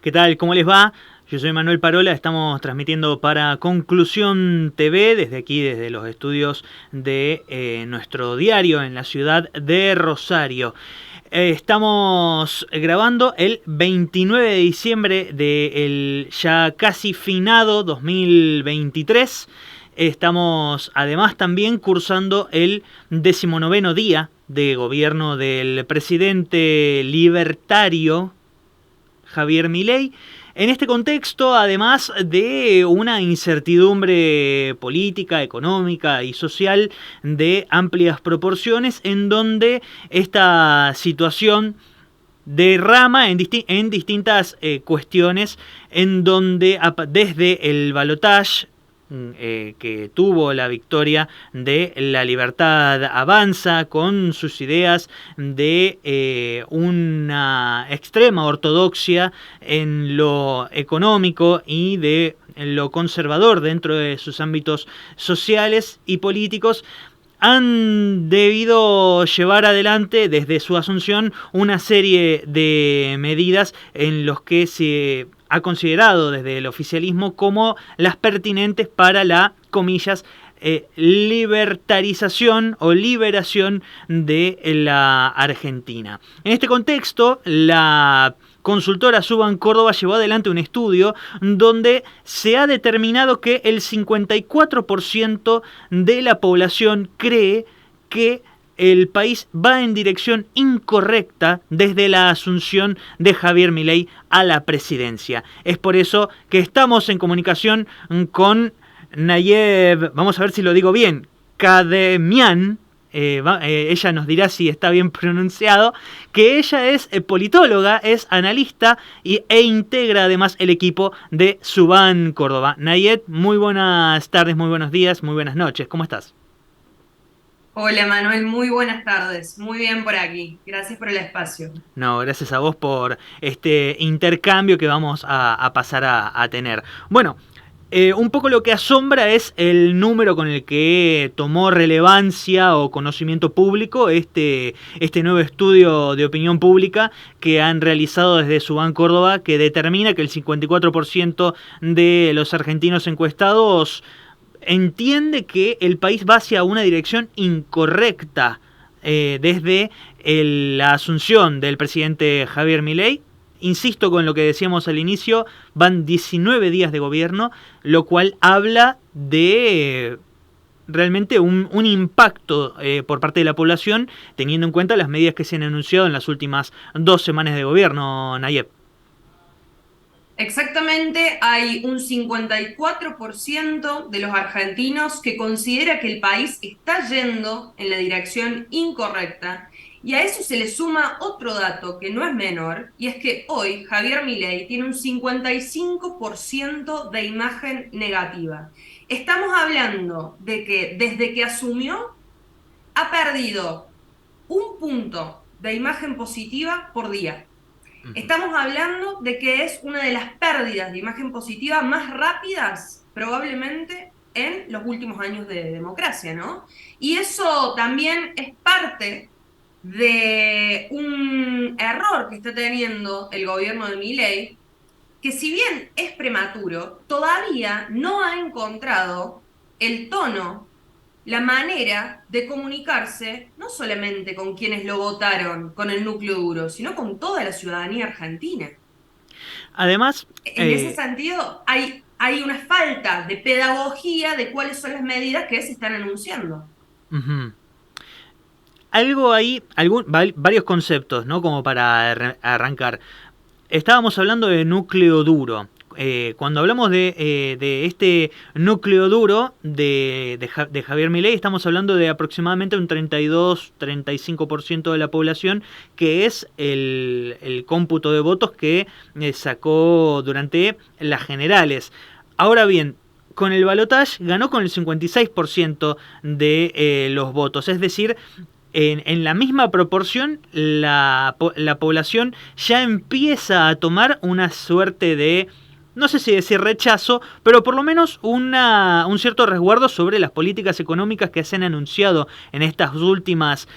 ¿Qué tal? ¿Cómo les va? Yo soy Manuel Parola, estamos transmitiendo para Conclusión TV desde aquí, desde los estudios de nuestro diario en la ciudad de Rosario. Estamos grabando el 29 de diciembre del ya casi finado 2023. Estamos además también cursando el 19º día de gobierno del presidente libertario Javier Milei. En este contexto, además de una incertidumbre política, económica y social de amplias proporciones, en donde esta situación derrama en distintas cuestiones, en donde desde el balotaje que tuvo la victoria de La Libertad Avanza con sus ideas de una extrema ortodoxia en lo económico y de lo conservador dentro de sus ámbitos sociales y políticos, han debido llevar adelante desde su asunción una serie de medidas en los que se ha considerado desde el oficialismo como las pertinentes para la, comillas, libertarización o liberación de la Argentina. En este contexto, la consultora Suban Córdoba llevó adelante un estudio donde se ha determinado que el 54% de la población cree que el país va en dirección incorrecta desde la asunción de Javier Milei a la presidencia. Es por eso que estamos en comunicación con Nayib, vamos a ver si lo digo bien, Kademian. Ella nos dirá si está bien pronunciado, que ella es politóloga, es analista e integra además el equipo de Suban Córdoba. Nayib, muy buenas tardes, muy buenos días, muy buenas noches, ¿cómo estás? Hola Manuel, muy buenas tardes. Muy bien por aquí. Gracias por el espacio. No, gracias a vos por este intercambio que vamos a pasar a tener. Bueno, un poco lo que asombra es el número con el que tomó relevancia o conocimiento público este nuevo estudio de opinión pública que han realizado desde Suban Córdoba, que determina que el 54% de los argentinos encuestados entiende que el país va hacia una dirección incorrecta desde la asunción del presidente Javier Milei. Insisto con lo que decíamos al inicio, van 19 días de gobierno, lo cual habla de realmente un impacto por parte de la población, teniendo en cuenta las medidas que se han anunciado en las últimas 2 semanas de gobierno, Nayeb. Exactamente, hay un 54% de los argentinos que considera que el país está yendo en la dirección incorrecta. Y a eso se le suma otro dato que no es menor, y es que hoy Javier Milei tiene un 55% de imagen negativa. Estamos hablando de que desde que asumió ha perdido un punto de imagen positiva por día. Estamos hablando de que es una de las pérdidas de imagen positiva más rápidas, probablemente, en los últimos años de democracia, ¿no? Y eso también es parte de un error que está teniendo el gobierno de Milei, que si bien es prematuro, todavía no ha encontrado el tono, la manera de comunicarse no solamente con quienes lo votaron, con el núcleo duro, sino con toda la ciudadanía argentina. Además, En ese sentido, hay una falta de pedagogía de cuáles son las medidas que se están anunciando. uh-huh, algo ahí, varios conceptos, ¿no? Como para arrancar. Estábamos hablando de núcleo duro. Cuando hablamos de este núcleo duro de Javier Milei, estamos hablando de aproximadamente un 32-35% de la población, que es el cómputo de votos que sacó durante las generales. Ahora bien, con el balotaje ganó con el 56% de los votos, es decir, en la misma proporción la población ya empieza a tomar una suerte de, no sé si decir rechazo, pero por lo menos un cierto resguardo sobre las políticas económicas que se han anunciado en estas últimas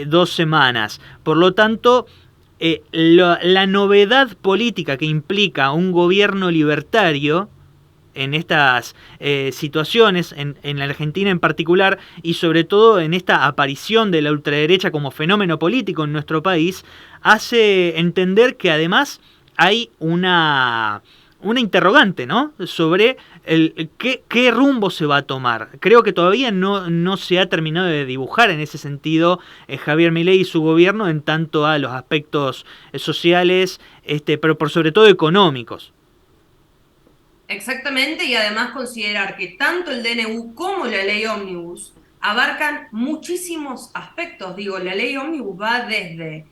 2 semanas. Por lo tanto, la novedad política que implica un gobierno libertario en estas situaciones, en la Argentina en particular, y sobre todo en esta aparición de la ultraderecha como fenómeno político en nuestro país, hace entender que además hay una interrogante, ¿no? Sobre qué rumbo se va a tomar. Creo que todavía no se ha terminado de dibujar en ese sentido Javier Milei y su gobierno en tanto a los aspectos sociales, pero por sobre todo económicos. Exactamente, y además considerar que tanto el DNU como la ley Ómnibus abarcan muchísimos aspectos. Digo, la ley Ómnibus va desde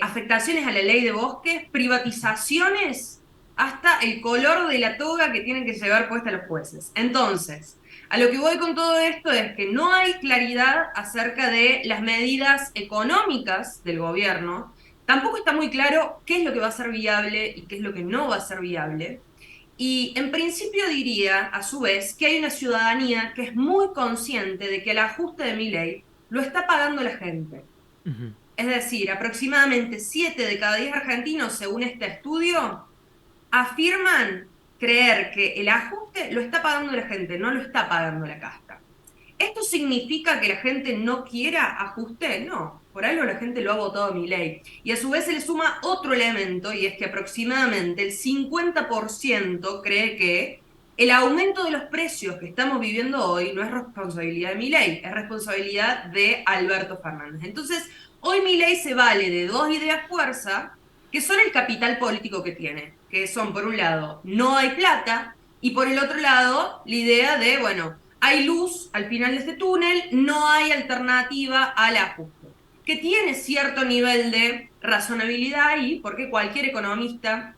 afectaciones a la ley de bosques, privatizaciones, hasta el color de la toga que tienen que llevar puesta los jueces. Entonces, a lo que voy con todo esto es que no hay claridad acerca de las medidas económicas del gobierno. Tampoco está muy claro qué es lo que va a ser viable y qué es lo que no va a ser viable. Y en principio diría, a su vez, que hay una ciudadanía que es muy consciente de que el ajuste de Milei lo está pagando la gente. Uh-huh. Es decir, aproximadamente 7 de cada 10 argentinos, según este estudio, afirman creer que el ajuste lo está pagando la gente, no lo está pagando la casta. ¿Esto significa que la gente no quiera ajuste? No, por algo la gente lo ha votado a Milei. Y a su vez se le suma otro elemento, y es que aproximadamente el 50% cree que el aumento de los precios que estamos viviendo hoy no es responsabilidad de Milei, es responsabilidad de Alberto Fernández. Entonces, hoy Milei se vale de dos ideas fuerza, que son el capital político que tiene, que son, por un lado, no hay plata, y por el otro lado, la idea de, bueno, hay luz al final de este túnel, no hay alternativa al ajuste, que tiene cierto nivel de razonabilidad ahí, porque cualquier economista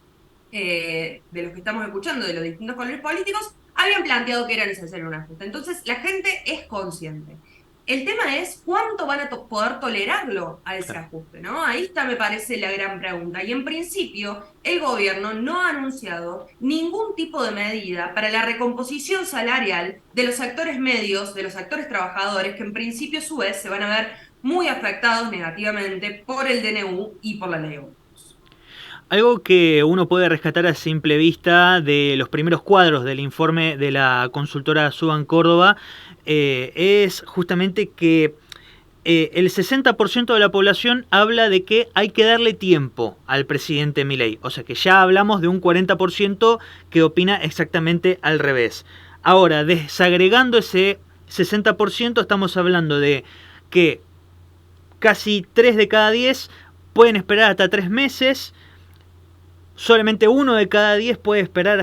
de los que estamos escuchando, de los distintos colores políticos, habían planteado que era necesario un ajuste. Entonces, la gente es consciente. El tema es cuánto van a poder tolerarlo a ese ajuste, ¿no? Ahí está, me parece, la gran pregunta. Y en principio, el gobierno no ha anunciado ningún tipo de medida para la recomposición salarial de los actores medios, de los actores trabajadores, que en principio, a su vez, se van a ver muy afectados negativamente por el DNU y por la ley. Algo que uno puede rescatar a simple vista de los primeros cuadros del informe de la consultora Suban Córdoba es justamente que el 60% de la población habla de que hay que darle tiempo al presidente Milei. O sea que ya hablamos de un 40% que opina exactamente al revés. Ahora, desagregando ese 60%, estamos hablando de que casi 3 de cada 10 pueden esperar hasta 3 meses. Solamente 1 de cada 10 puede esperar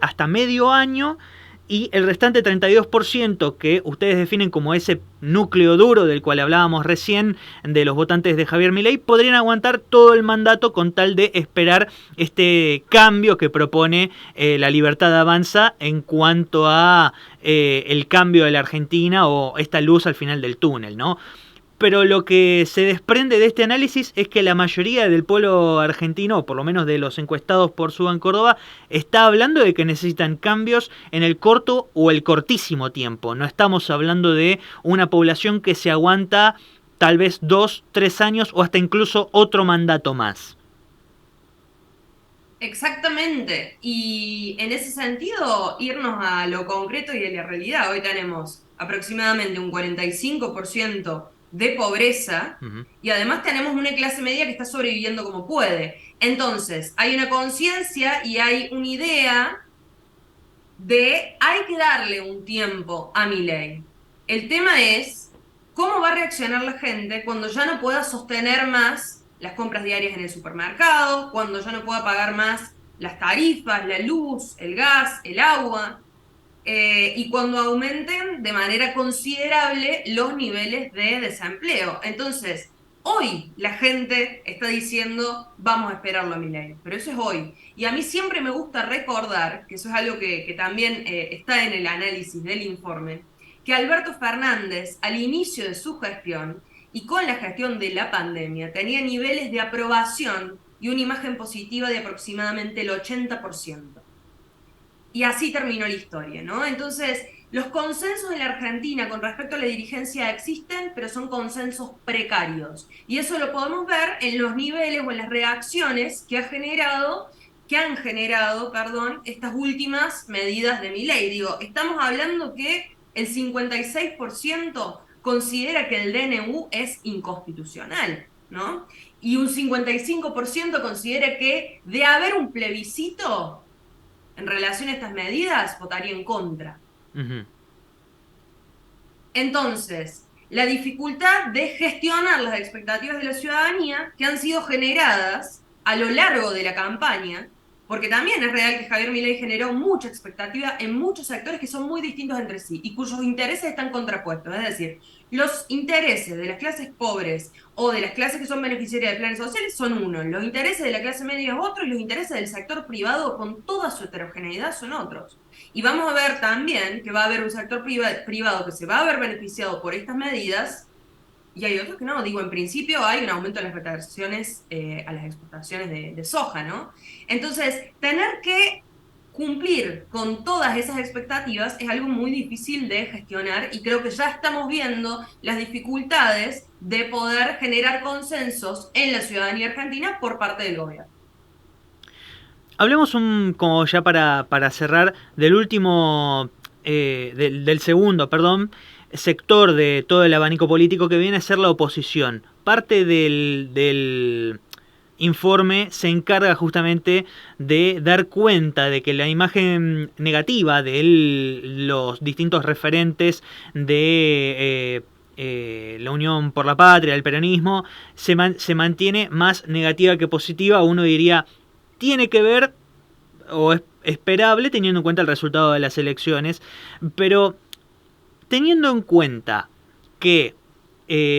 hasta medio año, y el restante 32%, que ustedes definen como ese núcleo duro del cual hablábamos recién, de los votantes de Javier Milei, podrían aguantar todo el mandato con tal de esperar este cambio que propone La Libertad Avanza en cuanto a el cambio de la Argentina, o esta luz al final del túnel, ¿no? Pero lo que se desprende de este análisis es que la mayoría del pueblo argentino, o por lo menos de los encuestados por Suban Córdoba, está hablando de que necesitan cambios en el corto o el cortísimo tiempo. No estamos hablando de una población que se aguanta tal vez 2, 3 años o hasta incluso otro mandato más. Exactamente. Y en ese sentido, irnos a lo concreto y a la realidad. Hoy tenemos aproximadamente un 45% de pobreza, Uh-huh. y además tenemos una clase media que está sobreviviendo como puede. Entonces, hay una conciencia y hay una idea de hay que darle un tiempo a Milei. El tema es cómo va a reaccionar la gente cuando ya no pueda sostener más las compras diarias en el supermercado, cuando ya no pueda pagar más las tarifas, la luz, el gas, el agua, y cuando aumenten de manera considerable los niveles de desempleo. Entonces, hoy la gente está diciendo, vamos a esperarlo a Milei, pero eso es hoy. Y a mí siempre me gusta recordar, que eso es algo que también está en el análisis del informe, que Alberto Fernández, al inicio de su gestión y con la gestión de la pandemia, tenía niveles de aprobación y una imagen positiva de aproximadamente el 80%. Y así terminó la historia, ¿no? Entonces, Los consensos en la Argentina con respecto a la dirigencia existen, pero son consensos precarios. Y eso lo podemos ver en los niveles o en las reacciones que han generado, perdón, estas últimas medidas de Milei. Digo, estamos hablando que el 56% considera que el DNU es inconstitucional, ¿no? Y un 55% considera que de haber un plebiscito en relación a estas medidas, votaría en contra. Ujú. Entonces, la dificultad de gestionar las expectativas de la ciudadanía que han sido generadas a lo largo de la campaña, porque también es real que Javier Milei generó mucha expectativa en muchos sectores que son muy distintos entre sí y cuyos intereses están contrapuestos. Es decir, los intereses de las clases pobres o de las clases que son beneficiarias de planes sociales son unos, los intereses de la clase media es otro y los intereses del sector privado con toda su heterogeneidad son otros. Y vamos a ver también que va a haber un sector privado que se va a ver beneficiado por estas medidas y hay otros que no. Digo, en principio hay un aumento de las retenciones a las exportaciones de soja, ¿no? Entonces, tener que cumplir con todas esas expectativas es algo muy difícil de gestionar y creo que ya estamos viendo las dificultades de poder generar consensos en la ciudadanía argentina por parte del gobierno. Hablemos como ya para cerrar, del último, del segundo, perdón, sector de todo el abanico político que viene a ser la oposición. Parte del informe se encarga justamente de dar cuenta de que la imagen negativa de los distintos referentes de la Unión por la Patria, el peronismo, se mantiene más negativa que positiva. Uno diría, tiene que ver o es esperable teniendo en cuenta el resultado de las elecciones, pero teniendo en cuenta que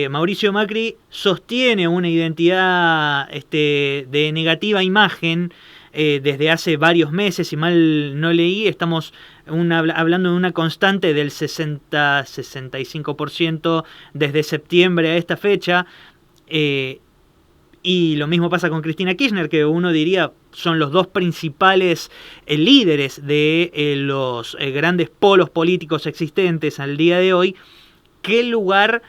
Mauricio Macri sostiene una identidad de negativa imagen desde hace varios meses, si mal no leí, estamos hablando de una constante del 60-65% desde septiembre a esta fecha. Y lo mismo pasa con Cristina Kirchner, que uno diría son los dos principales líderes de los grandes polos políticos existentes al día de hoy. ¿Qué lugar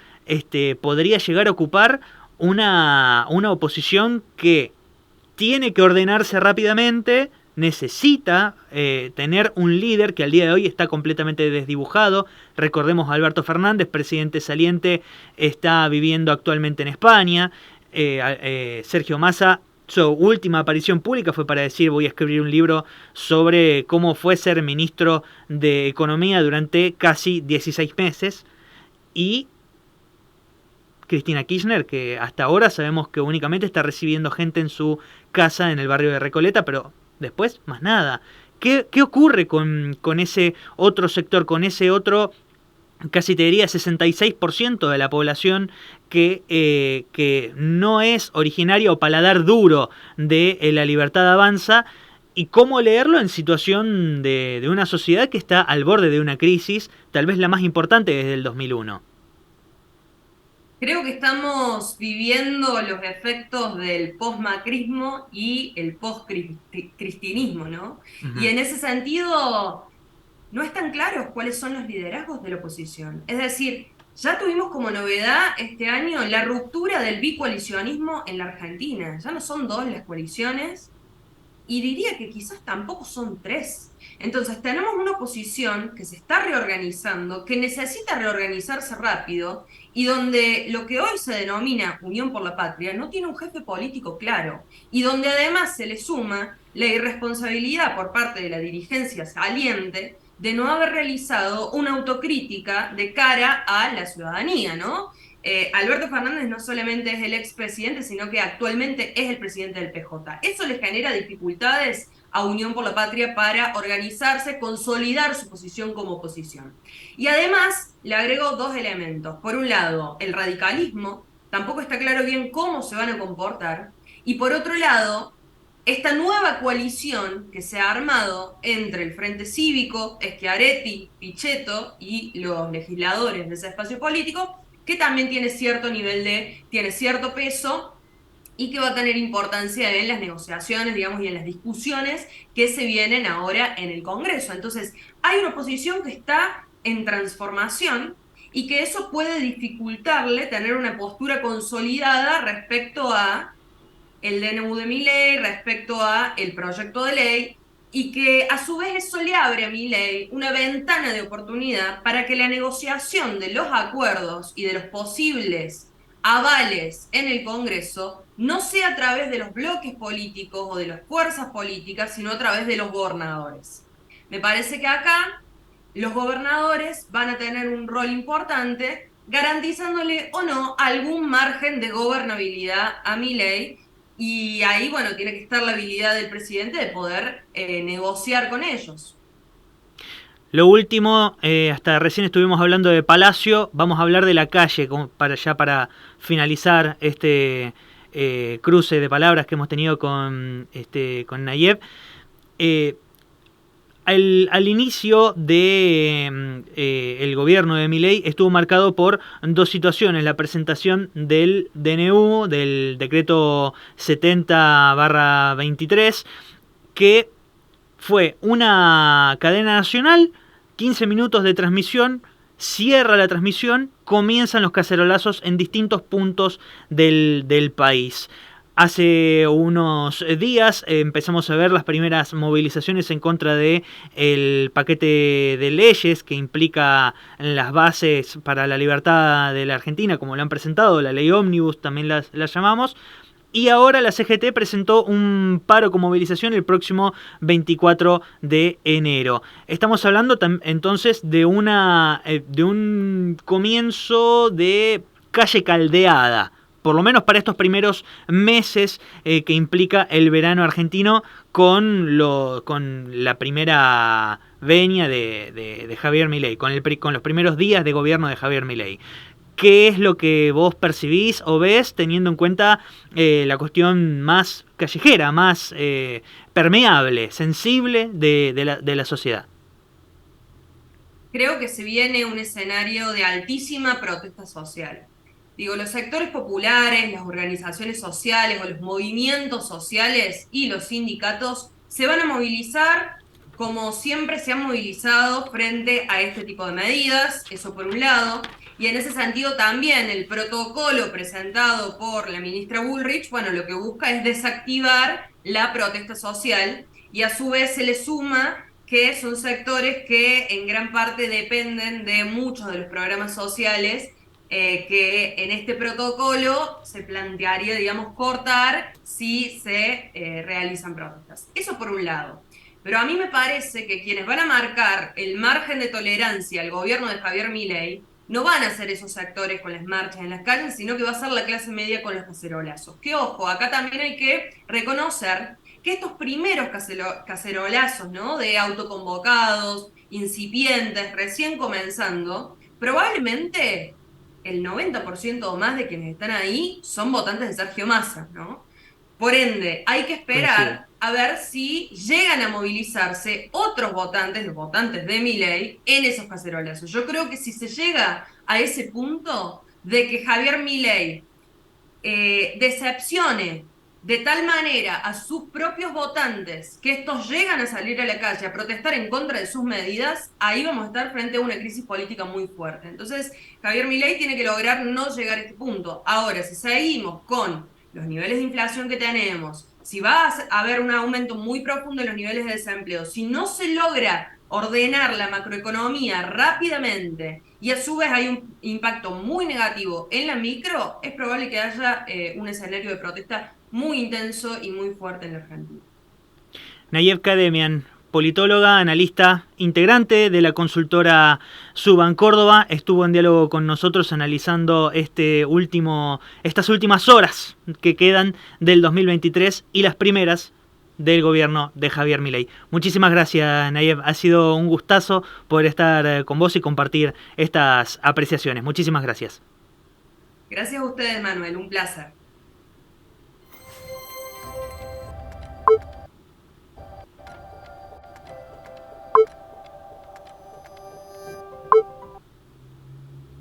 podría llegar a ocupar una oposición que tiene que ordenarse rápidamente, necesita tener un líder que al día de hoy está completamente desdibujado? Recordemos a Alberto Fernández, presidente saliente, está viviendo actualmente en España. Sergio Massa, su última aparición pública fue para decir: voy a escribir un libro sobre cómo fue ser ministro de Economía durante casi 16 meses. Y Cristina Kirchner, que hasta ahora sabemos que únicamente está recibiendo gente en su casa en el barrio de Recoleta, pero después más nada. ¿Qué ocurre con ese otro sector, con ese otro, casi te diría 66% de la población que no es originario o paladar duro de La Libertad Avanza? ¿Y cómo leerlo en situación de una sociedad que está al borde de una crisis, tal vez la más importante desde el 2001? Creo que estamos viviendo los efectos del post-macrismo y el post-cristinismo, ¿no? Y Uh-huh. en ese sentido, no están claros cuáles son los liderazgos de la oposición. Es decir, ya tuvimos como novedad este año la ruptura del bicoalicionismo en la Argentina. Ya no son dos las coaliciones, y diría que quizás tampoco son tres. Entonces tenemos una oposición que se está reorganizando, que necesita reorganizarse rápido y donde lo que hoy se denomina Unión por la Patria no tiene un jefe político claro y donde además se le suma la irresponsabilidad por parte de la dirigencia saliente de no haber realizado una autocrítica de cara a la ciudadanía, ¿no? Alberto Fernández no solamente es el expresidente, sino que actualmente es el presidente del PJ. Eso le genera dificultades a Unión por la Patria para organizarse, consolidar su posición como oposición. Y además le agregó dos elementos. Por un lado, el radicalismo, tampoco está claro bien cómo se van a comportar. Y por otro lado, esta nueva coalición que se ha armado entre el Frente Cívico, Schiaretti, Pichetto y los legisladores de ese espacio político, que también tiene cierto peso y que va a tener importancia en las negociaciones, digamos, y en las discusiones que se vienen ahora en el Congreso. Entonces, hay una oposición que está en transformación y que eso puede dificultarle tener una postura consolidada respecto a el DNU de Milei, respecto a el proyecto de ley, y que a su vez eso le abre a Milei una ventana de oportunidad para que la negociación de los acuerdos y de los posibles avales en el Congreso no sea a través de los bloques políticos o de las fuerzas políticas, sino a través de los gobernadores. Me parece que acá los gobernadores van a tener un rol importante garantizándole o no algún margen de gobernabilidad a Milei, y ahí, bueno, tiene que estar la habilidad del presidente de poder negociar con ellos. Lo último, hasta recién estuvimos hablando de Palacio, vamos a hablar de la calle para finalizar este cruce de palabras que hemos tenido con Nayib. Al inicio de el gobierno de Milei estuvo marcado por dos situaciones: la presentación del DNU, del decreto 70/23, que fue una cadena nacional, 15 minutos de transmisión, cierra la transmisión, comienzan los cacerolazos en distintos puntos del país. Hace unos días empezamos a ver las primeras movilizaciones en contra de el paquete de leyes que implica las bases para la libertad de la Argentina, como lo han presentado, la ley ómnibus también la llamamos. Y ahora la CGT presentó un paro con movilización el próximo 24 de enero. Estamos hablando entonces de un comienzo de calle caldeada, por lo menos para estos primeros meses que implica el verano argentino, con la primera venia de Javier Milei, con los primeros días de gobierno de Javier Milei. ¿Qué es lo que vos percibís o ves teniendo en cuenta la cuestión más callejera, más permeable, sensible de la sociedad? Creo que se viene un escenario de altísima protesta social. Digo, los sectores populares, las organizaciones sociales o los movimientos sociales y los sindicatos se van a movilizar como siempre se han movilizado frente a este tipo de medidas, eso por un lado, y en ese sentido también el protocolo presentado por la ministra Bullrich, bueno, lo que busca es desactivar la protesta social, y a su vez se le suma que son sectores que en gran parte dependen de muchos de los programas sociales, que en este protocolo se plantearía, digamos, cortar si se realizan protestas. Eso por un lado. Pero a mí me parece que quienes van a marcar el margen de tolerancia al gobierno de Javier Milei no van a ser esos actores con las marchas en las calles, sino que va a ser la clase media con los cacerolazos. Que ojo, acá también hay que reconocer que estos primeros cacerolazos, ¿no?, de autoconvocados, incipientes, recién comenzando, probablemente el 90% o más de quienes están ahí son votantes de Sergio Massa, ¿no? Por ende, hay que esperar a ver si llegan a movilizarse otros votantes, los votantes de Milei, en esos cacerolazos. Yo creo que si se llega a ese punto de que Javier Milei decepcione de tal manera a sus propios votantes que estos llegan a salir a la calle a protestar en contra de sus medidas, ahí vamos a estar frente a una crisis política muy fuerte. Entonces, Javier Milei tiene que lograr no llegar a este punto. Ahora, si seguimos con los niveles de inflación que tenemos, si va a haber un aumento muy profundo en los niveles de desempleo, si no se logra ordenar la macroeconomía rápidamente y a su vez hay un impacto muy negativo en la micro, es probable que haya un escenario de protesta muy intenso y muy fuerte en la Argentina. Nayib Kademian, politóloga, analista, integrante de la consultora Suban Córdoba, estuvo en diálogo con nosotros analizando estas últimas horas que quedan del 2023 y las primeras del gobierno de Javier Milei. Muchísimas gracias, Nayib. Ha sido un gustazo poder estar con vos y compartir estas apreciaciones. Muchísimas gracias. Gracias a ustedes, Manuel. Un placer.